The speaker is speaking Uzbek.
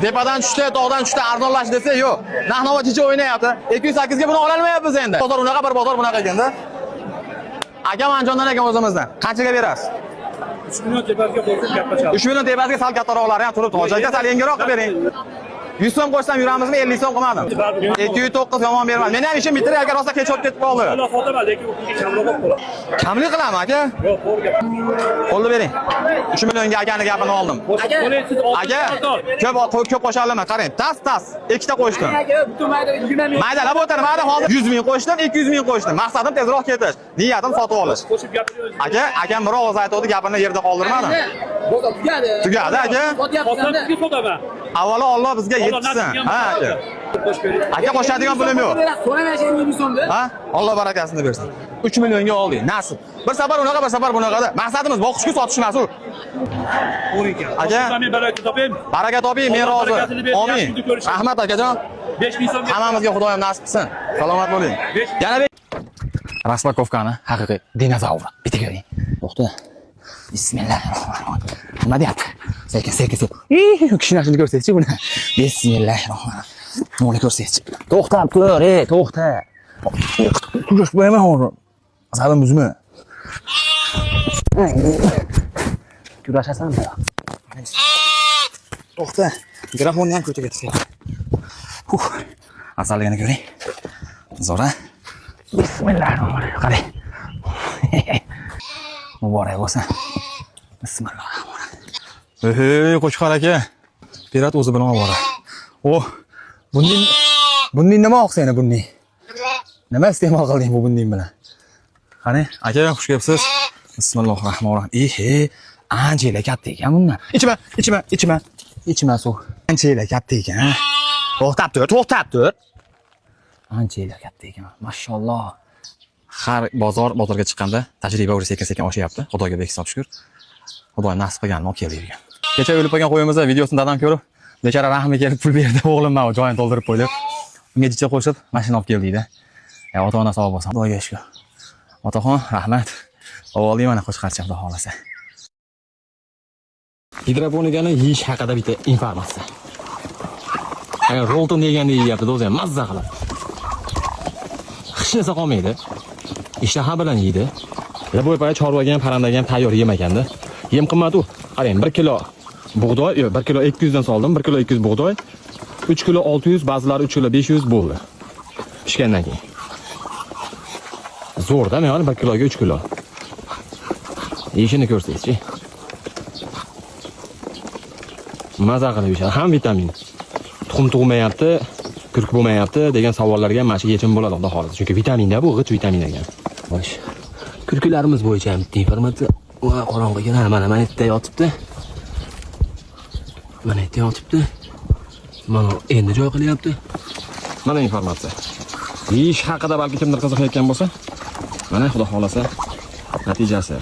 Tepadan tushdi, tog'dan tushdi, arzonlash desa yo'q. Narx-navo chicha o'ynayapti. 208 ga buni ola olmayapmiz endi. Bozor unaqa, bir bozor bunaqa ekanda. Akam Anjondan ekan o'zimizdan. Qanchaga berasiz? 3 million tepasiga qo'yib gaplashamiz. 3 million tepasiga sal kattaroqlari ham turibdi. Hojaga sal yengiroq qilib bering. 100 so'm qo'shsam yuramizmi? 50 so'm qilmadim. 209 yomon bermadi. Men ham ishim bitir, agar rosa kech o'tib ketib qoldi. Alloh xotirma, lekin u kunga kamroq bo'ladi. Kamlik qilaman aka. Yo'q, to'g'ri gap. Qo'lni bering. 3 millionga akani gapini oldim. Aka, ko'p qo'sha olaman. Qarang, tas, ikkita qo'shdim. Maydalab o'tirdim, hali hozir 100 ming qo'shdim, 200 ming qo'shdim. Maqsadim tezroq ketish. Niyatim sotib olish. Qo'shib gapiramiz. Akam bir og'iz aytdi, gapini yerda qoldirmadim. Tugadi aka. Qo'shib sotaman. Avvalo Alloh bizga yetsin. Ha aka. Aka qo'shadigan pulim yo'q. Ha? Alloh barakasini bersin. 3 millionga oldik. Nasib. Bir safar unaqa, bir safar bunaqada. Maqsadimiz boqishga sotish emas u. Aka, men baraka toping. Baraka toping, men rozi. Amin. Rahmat akajon. 5 ming so'm. Hammamizga Xudoyim nasib qilsin. Salomat bo'ling. Yana raspakovkani haqiqiy dinozavr. Bitta ko'ring. To'xta. Bismillahirrohmanirrohim. Nima deyapti? Sekin. Kishinashini ko'rsatchi buni. Bismillahirrohmanirrohim. Buni ko'rsatchi. To'xtab tur, to'xta. Turash qo'yaman hozir. Asabim buzma. Kurashasanmi? To'xta. Mikrofonni ham ko'chaga tashlab. Asalligini ko'ring. Zo'ra. Bismillahirrohmanirrohim. Qarang. Muborak bo'lsin. Bismillahirrohmanirrohim. Qo'chqor aka. Pirat o'zi bilan olib boradi. Bunning nima o'xshaydi bunning? Nima iste'mol qilding bu bunning bilan? Qani, aka, xush kelibsiz. Bismillahirrohmanirrohim. Anchayla katta ekan bundan. Ichma suv. Anchayla katta ekan. To'xtab tur. Anchayla katta ekan. Mashalloh. Har bozorga chiqqanda tajriba o'risi sekin oshyapti. Xudoga bekson shukr. Xudo nasib qilgan olib keldik. Kecha o'lib qolgan qo'yimizni videosini dadam ko'rib, bechora rahmi kelib pul berdi, o'g'lim mana joyini to'ldirib qo'ydi. Unga jicha qo'shib mashina olib keldik-da. Ota-ona sog' bo'lsin. Xudoga shukr. Otaxon, rahmat. O'g'lim mana qo'shqarcha xudo xolasa. Gidroponikani yeyish haqida bitta informatsiya. Agar rolton deganda yeyapti, o'zi ham mazza qiladi. Hech narsa qolmaydi. Ishtaha bilan yeydi. Laboy paya chorvaga ham, parandaga ham tayyor yem ekanda. Yem qimmat u. Qarang, 1 kilo bug'doy, 1 kilo 200 dan soldim, 1 kilo 200 bug'doy, 3 kilo 600, ba'zilari 3 kilo 500 bo'ldi. Pishgandan keyin. Zo'rda, men 1 kiloga 3 kilo. Yeyishini ko'rsangchi. Maza qilib yeyishadi. Ham vitamin. Tuxum tug'mayapti, kurk bo'lmayapti degan savollarga mana shu yechim bo'ladi, xudo xolasa. Chunki vitaminda bu g'ich vitamin ekan. Xo'sh. Kurklarimiz bo'yicha bitta informatsiya. Qorong'iga mana yerda yotibdi. Mana yerda yotibdi. Mana endi joy qilyapti. Mana informatsiya. Yeyish haqida balki kimdir qiziqayotgan bo'lsa, mana xudo xolasa natijasi.